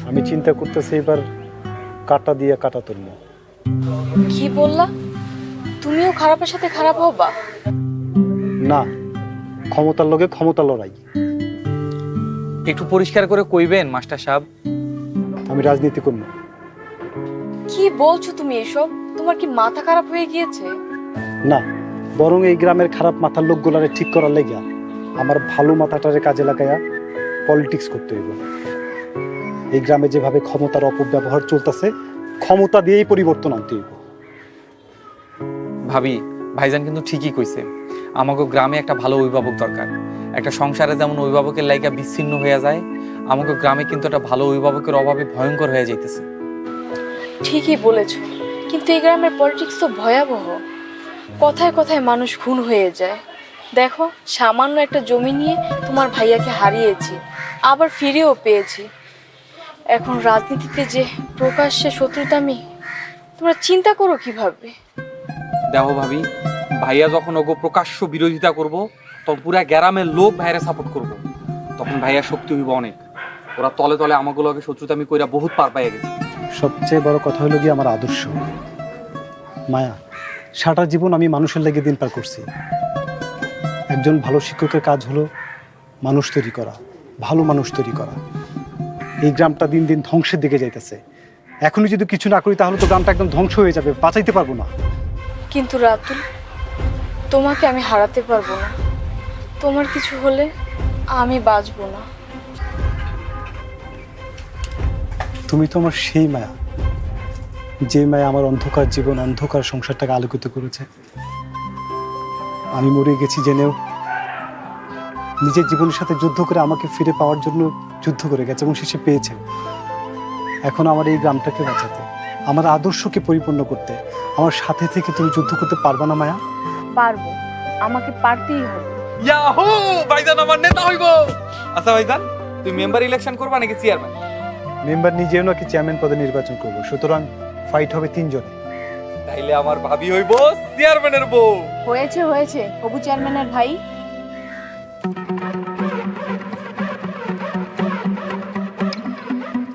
আমি চিন্তা করতেছি এবার কাটা দিয়ে কাটা তুলব। কি বললা? তুমিও খারাপের সাথে খারাপ হবা? না, ক্ষমতার লগে ক্ষমতা লড়াই। একটু পরিষ্কার করে কইবেন মাস্টার সাহেব। আমি রাজনীতি করব কি বলছো তুমি এসব? তোমার কি মাথা খারাপ হয়ে গিয়েছে? না, বরং এই গ্রামের খারাপ মাথার লোকগুলারে ঠিক করার লাগিয়া আমার ভালো মাথাটারে কাজে লাগাইয়া পলিটিক্স করতে হইব। এই গ্রামে যেভাবে ক্ষমতার অপব্যবহার চলতেছে, ক্ষমতা দিয়েই পরিবর্তন আনতে হইব। ভাবি, ভাইজান কিন্তু ঠিকই কইছে। আমাকে গ্রামে একটা ভালো অভিভাবক দরকার। একটা সংসারে যেমন অভিভাবকের লাইগা বিচ্ছিন্ন হয়ে যায়, আমাকে গ্রামে কিন্তু একটা ভালো অভিভাবকের অভাবে ভয়ঙ্কর হয়ে যাইতেছে। ঠিকই বলেছো, কিন্তু এই গ্রামের পলিটিক্স তো ভয়াবহ। কথায় কথায় মানুষ খুন হয়ে যায়। দেখো, সামান্য একটা জমি নিয়ে তোমার ভাইয়াকে হারিয়েছি, আবার ফিরেও পেয়েছি। এখন রাজনীতিতে যে প্রকাশ্যে শত্রুতামি, তোমরা চিন্তা করো কিভাবে? দেখো ভাবি, ভাইয়া যখন ওগো প্রকাশ্য বিরোধিতা করব, তখন পুরা গ্রামের লোক ভাইয়ারে সাপোর্ট করব। তখন ভাইয়া শক্তি হইব অনেক। ওরা তলে তলে আমাগুলোকে শত্রুতামি কইরা বহুত পার পাইয়া গেছে। সবচেয়ে বড় কথা হলো গিয়ে আমার আদর্শ। মায়া, সারা জীবন আমি মানুষের লেগে দিন পার করছি। একজন ভালো শিক্ষকের কাজ হলো মানুষ তৈরি করা, ভালো মানুষ তৈরি করা। এই গ্রামটা দিন দিন ধ্বংসের দিকে যাইতেছে। এখনই যদি কিছু না করি তাহলে তো গ্রামটা একদম ধ্বংস হয়ে যাবে, বাঁচাইতে পারবো না। কিন্তু রাতুল, তোমাকে আমি হারাতে পারবো না। তোমার কিছু হলে আমি বাঁচবো না। তুমি তো আমার সেই মায়া, যে মায়া আমার অন্ধকার জীবন, অন্ধকার সংসারটাকে আলোকিত করেছে। আমি মরে গেছি জেনেও নিজের জীবনের সাথে যুদ্ধ করে আমাকে ফিরে পাওয়ার জন্য যুদ্ধ করে গেছে এবং শেষে পেয়েছে। এখন আমার এই গ্রামটাকে বাঁচাতে, আমার আদর্শকে পরিপূর্ণ করতে আমার সাথে থেকে তুমি যুদ্ধ করতে পারবা না মায়া? পারবো, আমাকে পারতেই হবে। ইয়াহু, ভাইজান আমার নেতা হইব। আচ্ছা ভাইজান, তুই মেম্বার ইলেকশন করবা নাকি চেয়ারম্যান? মেম্বার নিজেও নাকি চেয়ারম্যান পদে নির্বাচন করবো, সুতরাং ফাইট হবে তিনজনে। তাইলে আমার ভাবি হইব চেয়ারম্যানের বউ। হয়েছে হয়েছে, হবু চেয়ারম্যানের ভাই।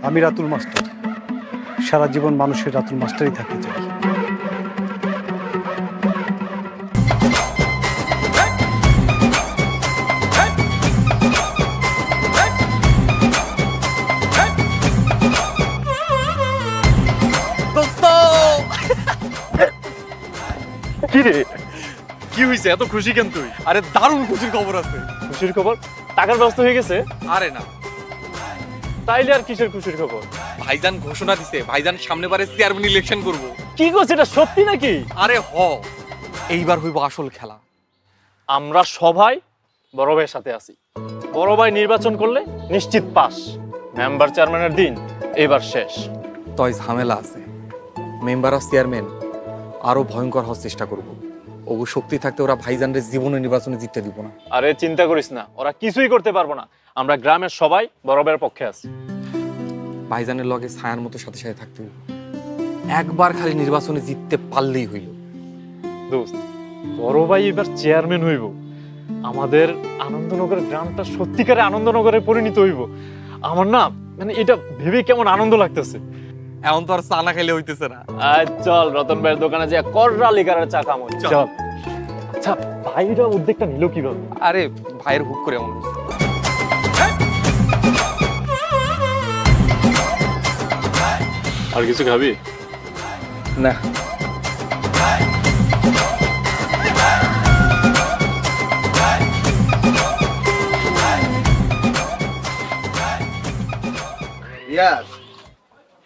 আমি রাতুল মাস্টার, সারা জীবন মানুষের রাতুল মাস্টারই থাকতে চাই। কি রে, কি হয়েছে? এত খুশি কেন তুই? আরে দারুণ খুশির খবর আছে। খুশির খবর? টাকার ব্যবস্থা হয়ে গেছে? আরে না, তাইলে আর কিসের খুশির খবর? ভাইজান ঘোষণা দিছে ভাইজান সামনেবারে চেয়ারম্যান ইলেকশন করব। কি করছে, এটা সত্যি নাকি? আরে এইবার হইব আসল খেলা। আমরা সবাই বড় ভাইয়ের সাথে আছি। বড় ভাই নির্বাচন করলে নিশ্চিত পাস। মেম্বার চেয়ারম্যানের দিন এবার শেষ। তয় ঝামেলা আছে। মেম্বার অফ চেয়ারম্যান আরো ভয়ঙ্কর হওয়ার চেষ্টা করব। ওগো শক্তি থাকতে ওরা ভাইজানদের জীবনে নির্বাচনে জিততে দিব না। আরে চিন্তা করিস না, ওরা কিছুই করতে পারবো না। আমরা গ্রামের সবাই বড় ভাইয়ের পক্ষে আছি। ভাইজানের লগে ছায়ার মতো সাথে সাথে থাকতে হইব। একবার খালি নির্বাচনে জিততে পারলেই হইল। দোস্ত, বড় ভাই এবার চেয়ারম্যান হইব, আমাদের আনন্দনগরের গ্রামটা সত্যিকারে আনন্দনগরে পরিণত হইব। আমার না মানে এটা ভেবে কেমন আনন্দ লাগতেছে। এখন তো আর চা না খাইলে হইতেছে না। চল রতন ভাইয়ের দোকানে যে কররা লিগারের চা খামো। চল। আচ্ছা, ভাইরা উদ্যোগটা নিল কিভাবে? আরে ভাইয়ের হুক করে এমন হচ্ছে। আর কিছু খাবি? না, ইয়ার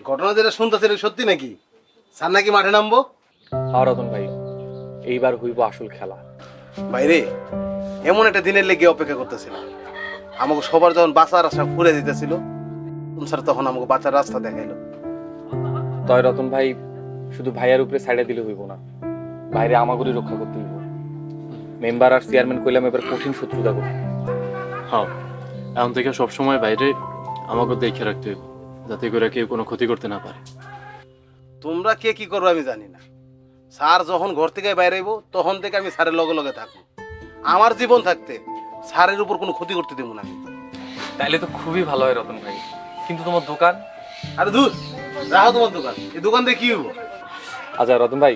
ঘটনা যেটা শুনতেছে এটা সত্যি নাকি? স্যার নাকি মাঠে নামবো? আর রতন ভাই, এইবার হইব আসল খেলা। বাইরে এমন একটা দিনের লেগে অপেক্ষা করতেছিলাম। আমাকে সবার যখন বাঁচার রাস্তা খুলে দিতেছিল, স্যার তখন আমাকে বাঁচার রাস্তা দেখাইলো। তয় রতন ভাই, শুধু ভাইয়ের উপরে সাইডে দিলে হইব না, বাইরে আমাগুলি রক্ষা করতে হইব। মেম্বার আর চেয়ারম্যান কইলাম এবার কঠিন শত্রুতা করব। হ্যাঁ, এখন থেকে সবসময় বাইরে আমাকে দেখে রাখতে হবে, যাতে করে কেউ কোনো ক্ষতি করতে না পারে। তোমরা কে কি করবো আমি জানি না। স্যার যখন ঘর থেকে বাইরে আইবো তখন থেকে আমি স্যারের লগে লগে থাকবো। আমার জীবন থাকতে স্যারের উপর কোনো ক্ষতি করতে দেবো না আমি। তাইলে তো খুবই ভালো হয় রতন ভাই। কিন্তু তোমার দোকান? আরে দূর রাখো তোমার দোকান, এই দোকান দিয়ে কি হবো? আচ্ছা রতন ভাই,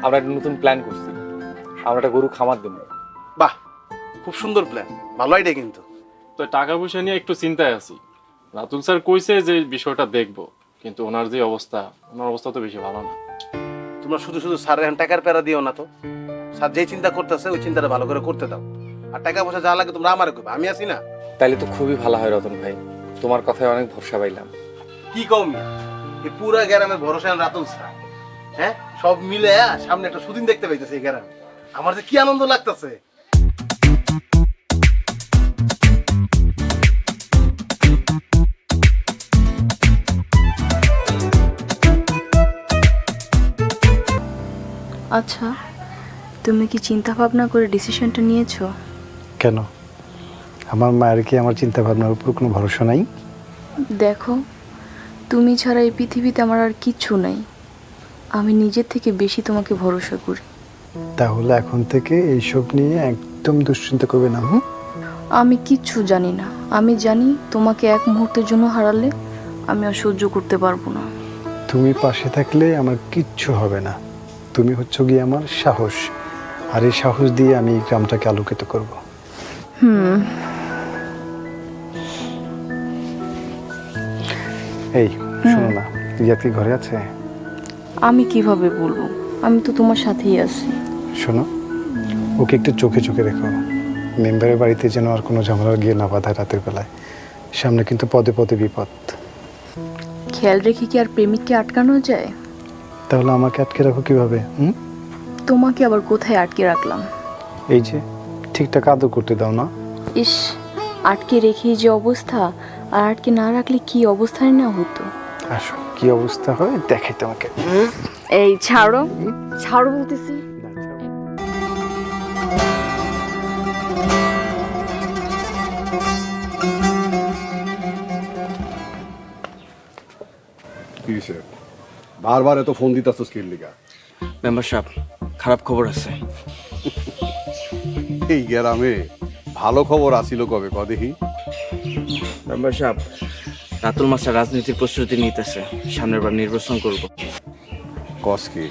আমরা একটা নতুন প্ল্যান করছি। আমরা একটা গরু খামার দেবো। বাহ, খুব সুন্দর প্ল্যান, ভালো আইডিয়া কিন্তু। তো টাকা পয়সা নিয়ে একটু চিন্তায় আছি। রাতুল স্যার কইছে যে বিষয়টা দেখবো, কিন্তু ওনার যে অবস্থা, ওনার অবস্থা তো বেশি ভালো না। তোমরা শুধু শুধু স্যারের এখন টাকার প্যারা দিও না তো। স্যার যেই চিন্তা করতেছে ওই চিন্তাটা ভালো করে করতে দাও। আর টাকা পয়সা যা লাগে তোমরা আমারে কইবা, আমি আছি না। তাইলে তো খুবই ভালো হয় রতন ভাই, তোমার কথায় অনেক ভরসা পাইলাম। কি কম, এই পুরা গ্রামের ভরসা রাতুল স্যার। হ্যাঁ, সব মিলে সামনে একটা সুদিন দেখতে পাইতেছে এই গ্রামে। আমার যে কি আনন্দ লাগতেছে। আচ্ছা, তুমি কি চিন্তা ভাবনা করে ডিসিশনটা নিয়েছো? কেন, আমার মায়ের কি আমার চিন্তা ভাবনার উপর কোনো ভরসা নাই? দেখো, তুমি ছাড়া এই পৃথিবীতে আমার আর কিচ্ছু নাই। আমি নিজের থেকে বেশি তোমাকে ভরসা করি। তাহলে এখন থেকে এইসব নিয়ে একদম দুশ্চিন্তা করবে না। আমি কিচ্ছু জানি না। আমি জানি তোমাকে এক মুহূর্তের জন্য হারালে আমি আর সহ্য করতে পারবো না। তুমি পাশে থাকলে আমার কিচ্ছু হবে না। তুমি হচ্ছে গিয়ে আমার সাহস, আর এই সাহস দিয়ে আমি এই গ্রামটাকে আলোকিত করব। এই শোনো না, রিয়াদ কি ঘরে আছে? আমি কিভাবে বলবো? আমি তো তোমার সাথেই আছি। শোনো, ওকে একটু চোখে চোখে রেখো। মেম্বারের বাড়িতে যেন আর কোনো ঝামেলা গিয়ে না বাঁধায় রাতের বেলায়। সামনে কিন্তু পদে পদে বিপদ। খেয়াল রেখে কি আর প্রেমিককে আটকানো যায়? তাহলে আমাকে আটকে রাখো কিভাবে? তোমাকে আবার কোথায় আটকে রাখলাম? এই যে ঠিকঠাক আদর করতে দাও না। ইস, আটকে রেখেই যে অবস্থা, আর আটকে না রাখলে কি অবস্থায় না হতো। আসো, কি অবস্থা হয় দেখাই তোমাকে। এই ছাড়ো, ছাড়ো বলতেছি। কি হইছে? বারবার এত ফোন দিতাছস কি লিগা? মেম্বারশিপ খারাপ খবর আছে। এই গ্রামে ভালো খবর আসিল কবে কদেহি? মেম্বারশিপ রাতুল মাস্টার রাজনীতির প্রস্তুতি নিতেছে, সামনের বার নির্বাচন করব। কস কি?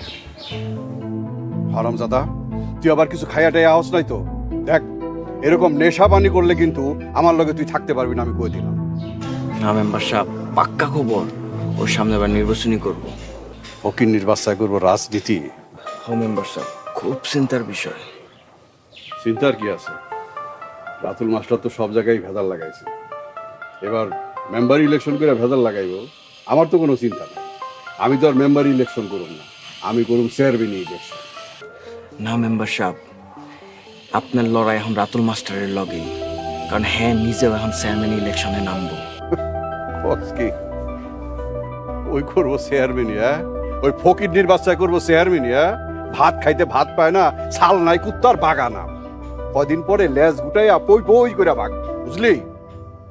হারামজাদা, তুই আবার কিছু খাইয়াটাই আওস নাই তো? দেখ, এরকম নেশা পানি করলে কিন্তু আমার লগে তুই থাকতে পারবি না, আমি কই দিলাম। না মেম্বারশিপ, পাক্কা খবর, ওর সামনের বার নির্বাচনই করব। ফকির নির্বাচন করবো রাজনীতি? হ মেম্বারশিপ, খুব চিন্তার বিষয়। চিন্তার কি আছে? রাতুল মাস্টার তো সব জায়গায় ভেজাল লাগাইছে, এবার মেম্বার ইলেকশন করে ভেজাল লাগাইব। আমার তো কোনো চিন্তা নেই, আমি তো আর মেম্বার ইলেকশন করুম না, আমি করুম চেয়ারম্যান ইলেকশন। না মেম্বারশিপ, আপনার লড়াই এখন রাতুল মাস্টারের লগেই, কারণ হ্যাঁ নিজেও এখন চেয়ারম্যান ইলেকশনে নামবো। কস কি? ওই করবো চেয়ারম্যান? ওই ফকির নির্বাচন করবো চেয়ারম্যান? ভাত খাইতে ভাত পায় না, ছাল নাই কুত্তার বাগানা। কদিন পরে লেজ গুটাইয়া পই পই করে ভাগ, বুঝলি?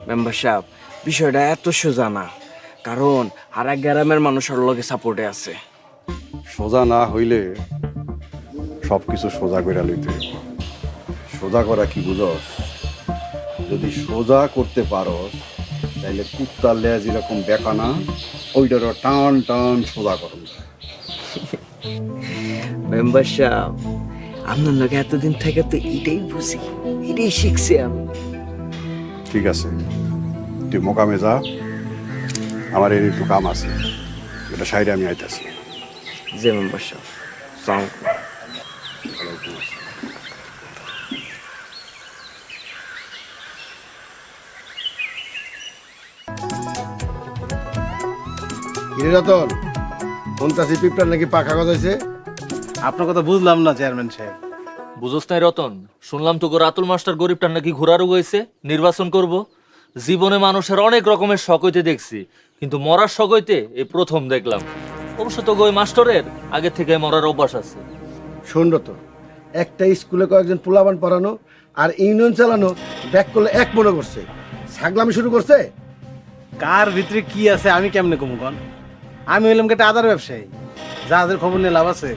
মেম্বারশিপ, বিষয়টা এত সোজা না, কারণ আর এক গ্রামের মানুষ ওর লগে সাপোর্টে আছে। সোজা না হইলে সবকিছু সোজা করে লইতে হইব। সোজা করা কি বুঝস? যদি সোজা করতে পারো তাইলে কুত্তার লেজ এরকম বেকানা, ওইটারও টান টান সোজা করুন। মেম্বারশিপ, আপনার লগে এতদিন থেকে তো এটাই বুঝি, এটাই শিখছি আমি। ঠিক আছে, তুই মোকামে যা, আমার এর একটু কাম আছে, এটা সাইডে আমি আইতাছি। যে মেম্বারশিপ, সালাম। রতন, শুনতাছি পিঁপড়ার নাকি পাখা গজাইছে। আপনার কথা বুঝলাম না চেয়ারম্যান সাহেব। বুঝোস নাই রতন, শুনলাম তো রাতুল মাস্টার গরিবটার নাকি ঘোরা রোগ হয়েছে, নির্বাচন করব। জীবনে মানুষের অনেক রকমের শখ হইতে দেখছি, কিন্তু মরার শখ হইতে এই প্রথম দেখলাম। অবশ্য তো ওই মাস্টারের আগে থেকে মরার অভ্যাস আছে। শোন রতন, একটা স্কুলে কয়েকজন পোলাবান পড়ানো আর ইউনিয়ন চালানো ব্যাক করলে এক মনে করছে, ছাগলামি শুরু করছে। কার ভিতরে কি আছে আমি কেমনে কমু কন? আমি হইলাম একটা আদার ব্যবসায়ী, জাহাজের খবর নিয়ে লাভ আছে?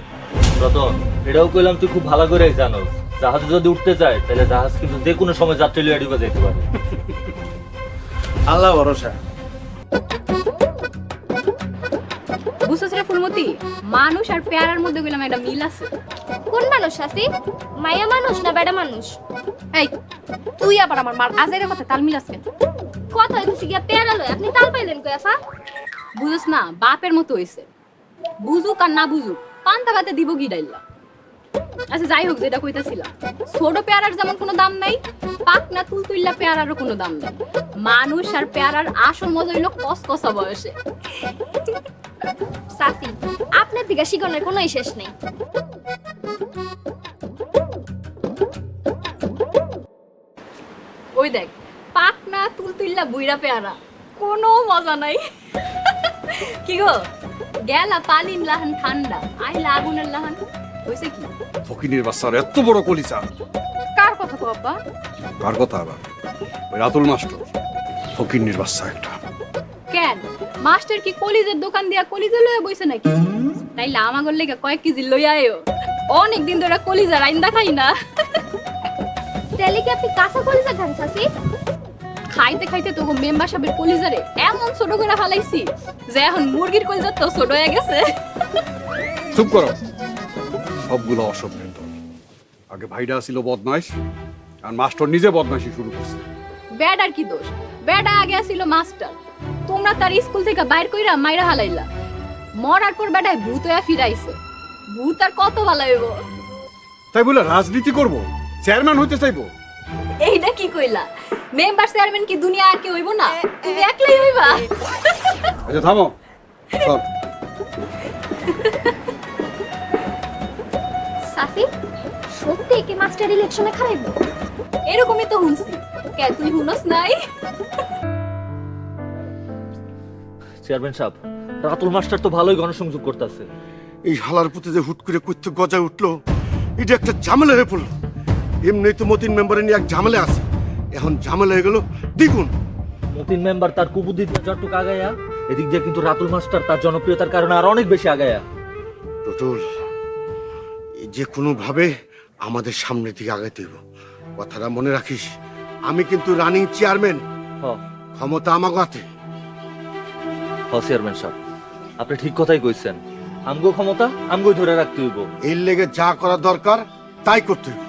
রতন, এটাও কইলাম তুই খুব ভালো করে জানোস, জাহাজে যদি উঠতে যায় তাহলে জাহাজ কিন্তু যে কোনো সময় যাত্রী লিয়ে ডুবে যেতে পারে। আল্লাহ ভরসা। মানুষ আর পেয়ারার মধ্যে গেলাম একটা মিল আছে। কোন মানুষ আসি? মায়া মানুষ না বেটা মানুষ? এই তুই আবার আমার মার আজের কথা তাল মিলাস কেন? কথা হইতেছি গিয়া পেয়ারা লয়, আপনি তাল পাইলেন কই আফা? বুঝছ না, বাপের মতো হইছে। বুঝুক আর না বুঝুক, পান্তা ভাতে দিব কি ডাইলা। আচ্ছা যাই হোক, যেটা কইতাছিলাম, ছোট পেয়ারার যেমন কোনো দাম নাই, পাকনা তুলতুল্লা পেয়ারারও কোনো দাম নাই। মানুষ আর পেয়ারার আসল মজা হইলো কসকসা বয়সে। সাসি, আপনার দিকে শিকনের কোনো শেষ নেই। ওই দেখ, পাকনা তুলতুল্লা বুইরা পেয়ারা, কোনো মজা নাই। কি গো, গেলা পালিন লাহান ঠান্ডা, আইলা আগুনের লাহান, হইছে কি? ফকিনের বাচ্চার এত বড় কলিজা। কার কথা কো আব্বা? কার কথা আবার? ওই রাতুল মাস্টার, ফকিনের বাচ্চা একটা। কেন মাস্টার কি কলিজের দোকান দিয়া কলিজা লইয়া বইছে নাকি? তাইলে আমাগর লেগে কয়েক কেজি লইয়া আইও, অনেক দিন ধরে কলিজা রাইন্দা খাই না। তাহলে কি আপনি কাঁচা কলিজা খান সাসি? খাইতে খাইতে তো মেম্বার সাহেবের কলিজারে এমন ছোট করে ফালাইছি যে এখন মুরগির কলিজা তো ছোট হয়ে গেছে। চুপ করো, সবগুলো অসভ্যের দল। আগে ভাইটা ছিল বদমাইশ, আর মাস্টার নিজে বদমাইশি শুরু করছে। বেডার কি দোষ? বেডা আগে ছিল মাস্টার, তোমরা তার স্কুল থেকে বাইর কইরা মাইরা হালাইলা। মরার পর বেডায় ভূত হয়ে ফিরাইছে। ভূত আর কত ভালো হইব? তাই বলে রাজনীতি করব, চেয়ারম্যান হইতে চাইবো? এইটা কি কইলা? মেম্বার চেয়ারম্যান কি দুনিয়া আর কি হইব না? তুমি একলাই হইবা? আচ্ছা থামো, চল। সাসি, সত্যি কি মাস্টার ইলেকশনে খারাইব? এরকমই তো শুনছি। কে তুই শুনস নাই? চেয়ারম্যান সাহেব, রাতুল মাস্টার তো ভালোই গণসংযোগ করতেছে। এই হালার পুঁতে যে হুট করে কইতে গজায় উঠলো, এটা একটা ঝামেলা হয়ে পড়লো। এমনি তো মতিন মেম্বারে নিয়ে এক ঝামেলা আছে, এখন ঝামেলা হয়ে গেল দ্বিগুণ। মতিন মেম্বার তার কুবুদ্ধি দিয়ে যতটুকু আগায়া, এদিক দিয়ে কিন্তু রাতুল মাস্টার তার জনপ্রিয়তার কারণে আর অনেক বেশি আগায়া। টুটুল, যে কোনো ভাবে আমাদের সামনের দিকে আগাইতে হইব। কথাটা মনে রাখিস, আমি কিন্তু রানিং চেয়ারম্যান, ক্ষমতা আমার হাতে। চেয়ারম্যান সাহেব, আপনি ঠিক কথাই কইছেন। আমগো ক্ষমতা আমগোই ধরে রাখতে হইব। এর লেগে যা করা দরকার তাই করতে হইব।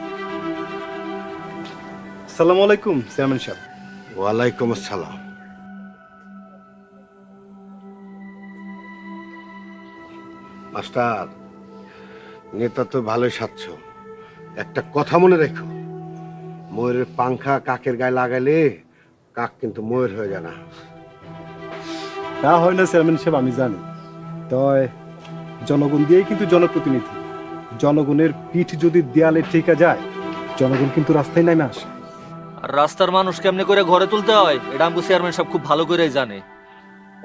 আসসালামু আলাইকুম চেয়ারম্যান সাহেব। ওয়ালাইকুম আসসালাম। মাস্টার, নেতা তো ভালোই সাচ্ছ, একটা কথা মনে রেখো, ময়ূরের পাংখা কাকের গায়ে লাগাইলে কাক কিন্তু ময়ূর হয়ে যায় না। তা হয় না চেয়ারম্যান সাহেব, আমি জানি। তয় জনগণ দিয়েই কিন্তু জনপ্রতিনিধি। জনগণের পিঠ যদি দেয়ালে ঠেকা যায়, জনগণ কিন্তু রাস্তায় নামে আসে। আর রাস্তার মানুষ কেমনে করে ঘরে তুলতে হয় এটা আমগো চেয়ারম্যান সাহেব খুব ভালো করেই জানে।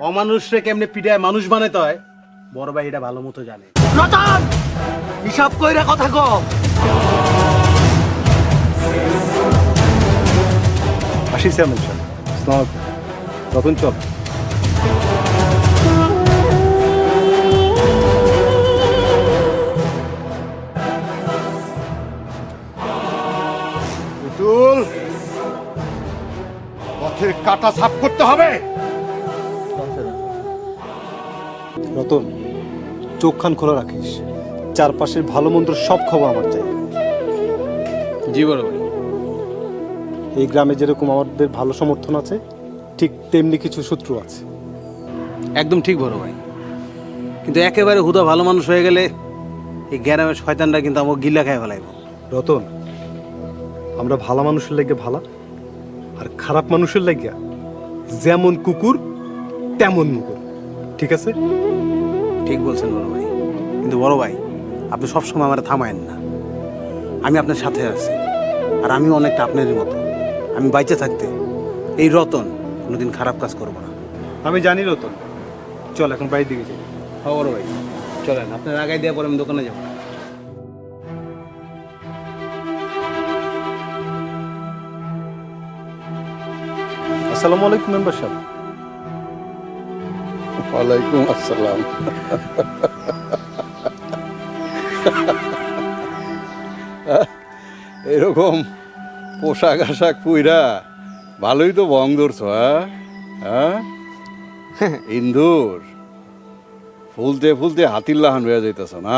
অমানুষরে কেমনে পিড়ায় মানুষ বানাইতে হয় বড় ভাই এটা ভালো মতো জানে। রতন, হিসাব কইরা কথা কও। আসি চেয়ারম্যান সাহেব। আসসালামু আলাইকুম। রতন চল। টুটুল, পথের কাটা সাফ করতে হবে। রতন, চোখ খান খোলা রাখিস। চারপাশের ভালো মন্দ সব খবর আমার চাই। জি বড় ভাই। এই গ্রামে যেরকম আমাদের ভালো সমর্থন আছে, ঠিক তেমনি কিছু শত্রু আছে। একদম ঠিক বড় ভাই, কিন্তু একেবারে হুদা ভালো মানুষ হয়ে গেলে এই গ্রামের শয়তানরা কিন্তু আমাকে গিল্লা খাই ফেলাইব। রতন, আমরা ভালো মানুষের লাগে ভালা, আর খারাপ মানুষের লাগিয়া যেমন কুকুর তেমন মুকুর। ঠিক আছে? ঠিক বলছেন বড় ভাই, কিন্তু বড় ভাই আপনি সবসময় আমার থামায়েন না। আমি আপনার সাথে আছি, আর আমি অনেকটা আপনারই মতো। আমি বাইচে থাকতে এই রতন কোনোদিন খারাপ কাজ করবো না। আমি জানি রতন। চল এখন বাড়ির দিকে যাই। হ্যাঁ বড় ভাই, চলেন, আপনার আগাই দেওয়ার পরে আমি দোকানে যাবো। আসসালামু আলাইকুম মেম্বার সাহেব। ওয়ালাইকুম আসসালাম। এরকম পোশাক আশাক পুইরা ভালোই তো বং ধরছো। হ্যাঁ, ইন্দুর ফুলতে ফুলতে হাতির লাহান হয়ে যাইতেছ না?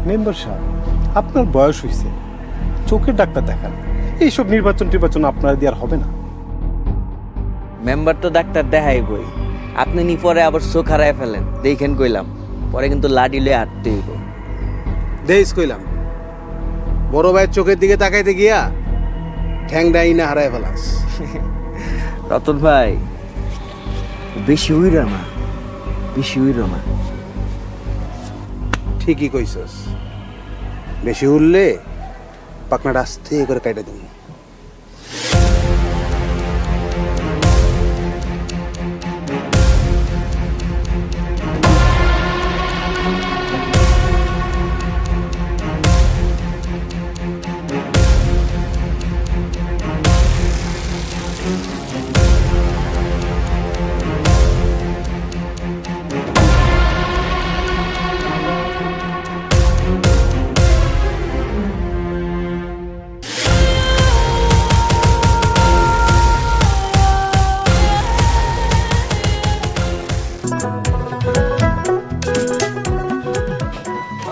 মেম্বার সাহেব, আপনার বয়স হয়েছে, চোখের ডাক্তার দেখান। এইসব নির্বাচন টির্বাচন আপনার দিয়ে আর হবে না। মেম্বার তো ডাক্তার দেখাইবই, আপনি নি পরে আবার চোখ হারায় ফেলেন, দেখেন কইলাম পরে কিন্তু লাডি লয়ে হাঁটতে হইব। দেইস কইলাম, বড় ভাইয়ের চোখের দিকে তাকাইতে গিয়া ঠ্যাংডাই না হারায় ফেলাস। রতন ভাই, বেশি উইরা না, বেশি উইরা না। ঠিকই কইছস, বেশি উঠলে পাকনাটা আস্তে করে কাইটা দিন।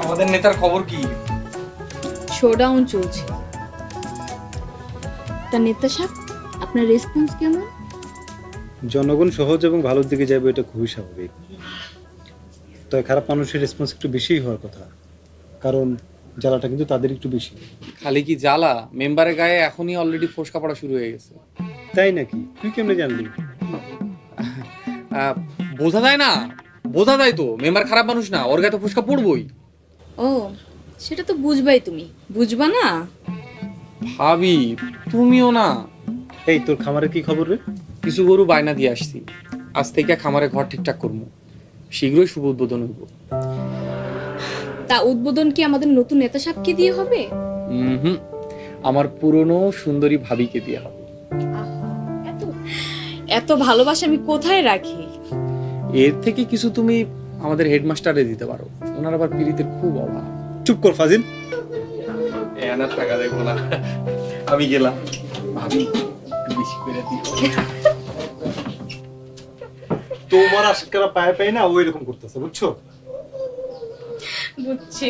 আমাদের নেতার খবর কি? শোডাউন চলছে। তা নেতা সাহেব, আপনার রেসপন্স কেমন? জনগণ সহজ এবং ভালোর দিকে যাবে, এটা খুবই স্বাভাবিক। তবে খারাপ মানুষের রেসপন্স একটু বেশিই হওয়ার কথা, কারণ জ্বালাটা কিন্তু তাদের একটু বেশি। খালি কি জ্বালা, মেম্বারের গায়ে এখনই অলরেডি ফোসকা পড়া শুরু হয়ে গেছে। তাই নাকি? তুই কেমনে জানলি? বোঝা যায় না? বোঝা যায় তো, মেম্বার খারাপ মানুষ না, ওর গায়ে তো ফোসকা পড়বই। ও, সেটা তো বুঝবাই, তুমি বুঝবা না? ভাবি তুমিও না। এই তোর খামারের কি খবর রে? কিছু গরু বায়না দিয়ে আসছি, আজ থেকে খামারে ঘর ঠিকঠাক করবো, শীঘ্রই শুভ উদ্বোধন হইব। তা উদ্বোধন কি আমাদের নতুন নেতা সাহেবকে দিয়ে হবে? হুম, আমার পুরনো সুন্দরী ভাবিকে দিয়ে হবে। এত ভালোবাসা আমি কোথায় রাখি? এর থেকে কিছু তুমি আমাদের হেডমাস্টারে দিতে পারো, ওনার আবার পিরিতের খুব অভাব। চুপ কর ফাজিল। এনার টাকা দেখবো না, আমি গেলাম। ভাবি একটু বেশি করে দিও। তোমার আশকারা পায়ে পায় না, ওই রকম করতেছে, বুঝছো? বুঝছি।